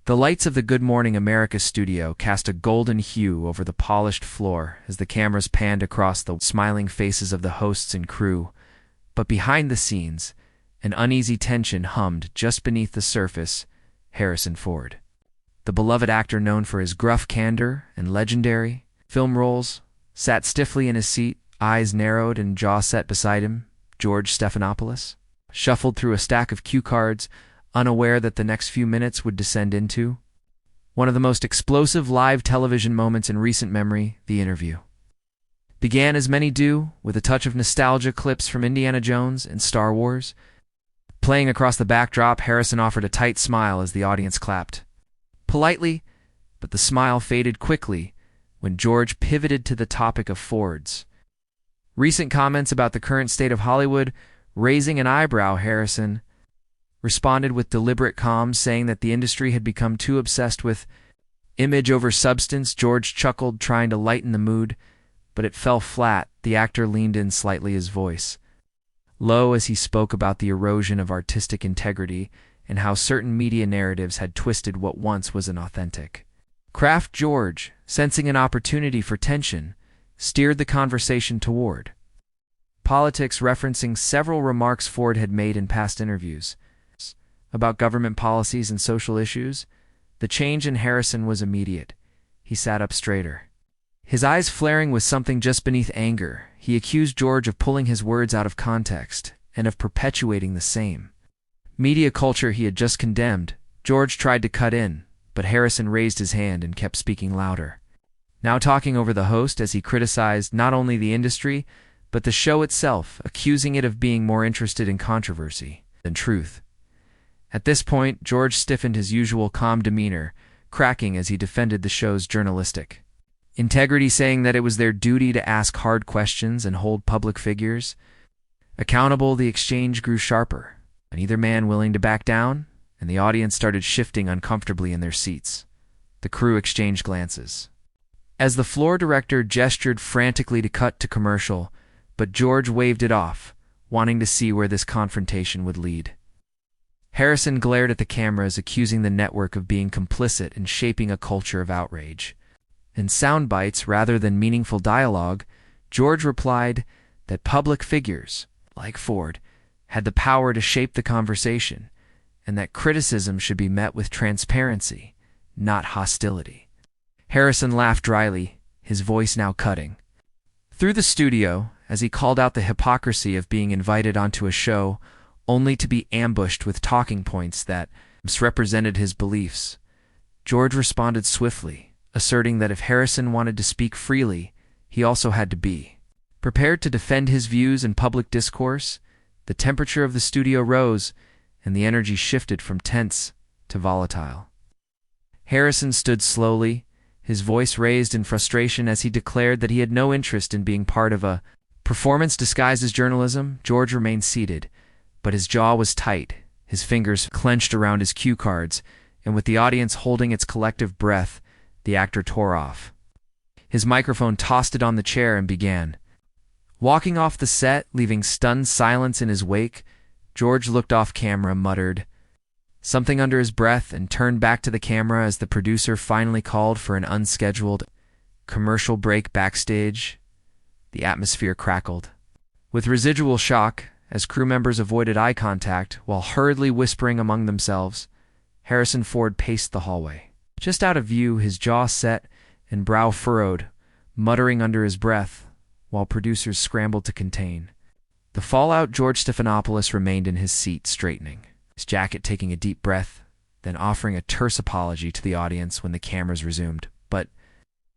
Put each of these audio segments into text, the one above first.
The lights of the Good Morning America studio cast a golden hue over the polished floor as the cameras panned across the smiling faces of the hosts and crew. But behind the scenes, an uneasy tension hummed just beneath the surface. Harrison Ford, the beloved actor known for his gruff candor and legendary film roles, sat stiffly in his seat, eyes narrowed and jaw set beside him. George Stephanopoulos shuffled through a stack of cue cards, unaware that the next few minutes would descend into one of the most explosive live television moments in recent memory. The interview began, as many do, with a touch of nostalgia clips from Indiana Jones and Star Wars. Playing across the backdrop, Harrison offered a tight smile as the audience clapped politely, but the smile faded quickly when George pivoted to the topic of Ford's recent comments about the current state of Hollywood. Raising an eyebrow, Harrison responded with deliberate calm, saying that the industry had become too obsessed with image over substance. George chuckled, trying to lighten the mood, but it fell flat. The actor leaned in slightly, his voice low, as he spoke about the erosion of artistic integrity and how certain media narratives had twisted what once was an authentic craft. George, sensing an opportunity for tension, steered the conversation toward politics, referencing several remarks Ford had made in past interviews about government policies and social issues. The change in Harrison was immediate. He sat up straighter, his eyes flaring with something just beneath anger. He accused George of pulling his words out of context and of perpetuating the same media culture he had just condemned. George tried to cut in, but Harrison raised his hand and kept speaking louder, now talking over the host as he criticized not only the industry, but the show itself, accusing it of being more interested in controversy than truth. At this point, George stiffened his usual calm demeanor, cracking as he defended the show's journalistic integrity, saying that it was their duty to ask hard questions and hold public figures accountable. The exchange grew sharper, neither man willing to back down, and the audience started shifting uncomfortably in their seats. The crew exchanged glances as the floor director gestured frantically to cut to commercial, but George waved it off, wanting to see where this confrontation would lead. Harrison glared at the cameras, accusing the network of being complicit in shaping a culture of outrage. In sound bites rather than meaningful dialogue, George replied that public figures, like Ford, had the power to shape the conversation, and that criticism should be met with transparency, not hostility. Harrison laughed dryly, his voice now cutting through the studio, as he called out the hypocrisy of being invited onto a show only to be ambushed with talking points that misrepresented his beliefs. George responded swiftly, asserting that if Harrison wanted to speak freely, he also had to be prepared to defend his views in public discourse. The temperature of the studio rose, and the energy shifted from tense to volatile. Harrison stood slowly, his voice raised in frustration as he declared that he had no interest in being part of a performance disguised as journalism. George remained seated, but his jaw was tight, his fingers clenched around his cue cards, and with the audience holding its collective breath, the actor tore off. His microphone tossed it on the chair and began walking off the set, leaving stunned silence in his wake. George looked off camera, muttered something under his breath, and turned back to the camera as the producer finally called for an unscheduled commercial break. Backstage, the atmosphere crackled with residual shock as crew members avoided eye contact while hurriedly whispering among themselves. Harrison Ford paced the hallway, just out of view, his jaw set and brow furrowed, muttering under his breath, while producers scrambled to contain the fallout. George Stephanopoulos remained in his seat, straightening his jacket, taking a deep breath, then offering a terse apology to the audience when the cameras resumed. But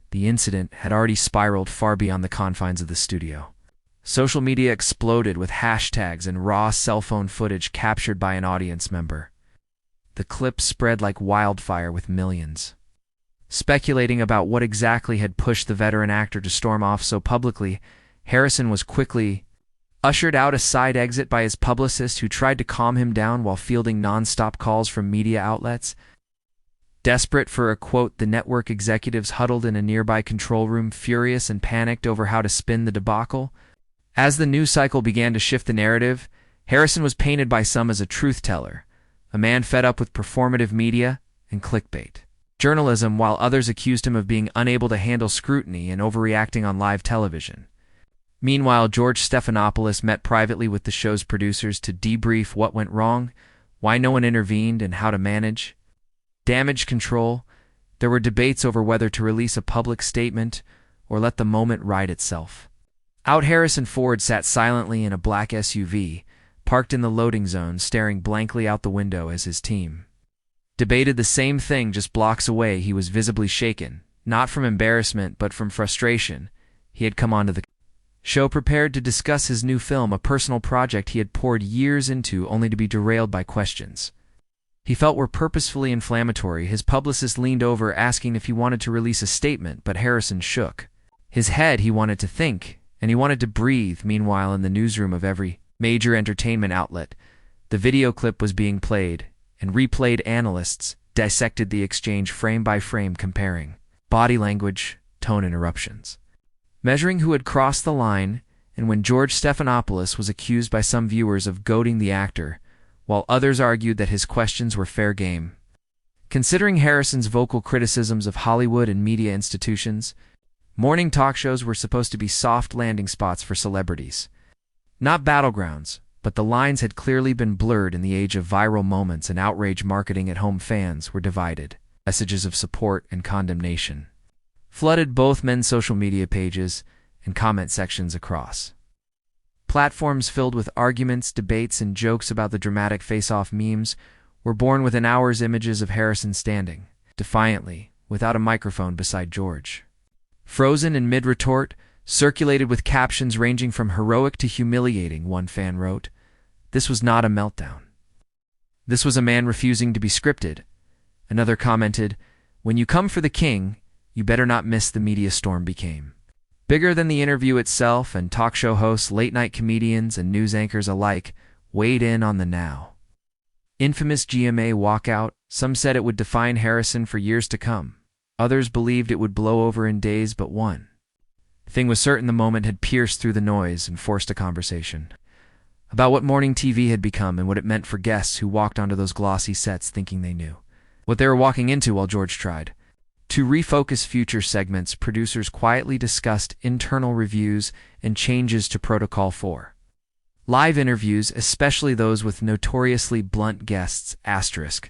the incident had already spiraled far beyond the confines of the studio. Social media exploded with hashtags and raw cell phone footage captured by an audience member. The clip spread like wildfire, with millions speculating about what exactly had pushed the veteran actor to storm off so publicly. Harrison was quickly ushered out a side exit by his publicist, who tried to calm him down while fielding non-stop calls from media outlets. Desperate for a quote, the network executives huddled in a nearby control room, furious and panicked over how to spin the debacle. As the news cycle began to shift the narrative, Harrison was painted by some as a truth-teller, a man fed up with performative media and clickbait journalism, while others accused him of being unable to handle scrutiny and overreacting on live television. Meanwhile, George Stephanopoulos met privately with the show's producers to debrief what went wrong, why no one intervened, and how to manage damage control. There were debates over whether to release a public statement or let the moment ride itself. Out, Harrison Ford sat silently in a black SUV, parked in the loading zone, staring blankly out the window as his team debated the same thing just blocks away. He was visibly shaken, not from embarrassment but from frustration. He had come onto the show prepared to discuss his new film, a personal project he had poured years into, only to be derailed by questions he felt were purposefully inflammatory. His publicist leaned over, asking if he wanted to release a statement, but Harrison shook his head. He wanted to think, and he wanted to breathe. Meanwhile, in the newsroom of every major entertainment outlet, the video clip was being played and replayed. Analysts dissected the exchange frame by frame, comparing body language, tone, interruptions, measuring who had crossed the line. And when George Stephanopoulos was accused by some viewers of goading the actor, while others argued that his questions were fair game. Considering Harrison's vocal criticisms of Hollywood and media institutions, morning talk shows were supposed to be soft landing spots for celebrities, not battlegrounds. But the lines had clearly been blurred in the age of viral moments and outrage marketing. At home, fans were divided. Messages of support and condemnation flooded both men's social media pages and comment sections across platforms. Filled with arguments, debates, and jokes about the dramatic face-off, memes were born within hours. Images of Harrison standing defiantly, without a microphone, beside George, frozen in mid-retort, circulated with captions ranging from heroic to humiliating. One fan wrote, "This was not a meltdown. This was a man refusing to be scripted." Another commented, "When you come for the king, you better not miss the media." Storm became bigger than the interview itself, and talk show hosts, late-night comedians, and news anchors alike weighed in on the now infamous GMA walkout. Some said it would define Harrison for years to come. Others believed it would blow over in days, but one thing was certain: the moment had pierced through the noise and forced a conversation about what morning TV had become and what it meant for guests who walked onto those glossy sets thinking they knew what they were walking into. While George tried to refocus future segments, producers quietly discussed internal reviews and changes to protocol for live interviews, especially those with notoriously blunt guests. Asterisk.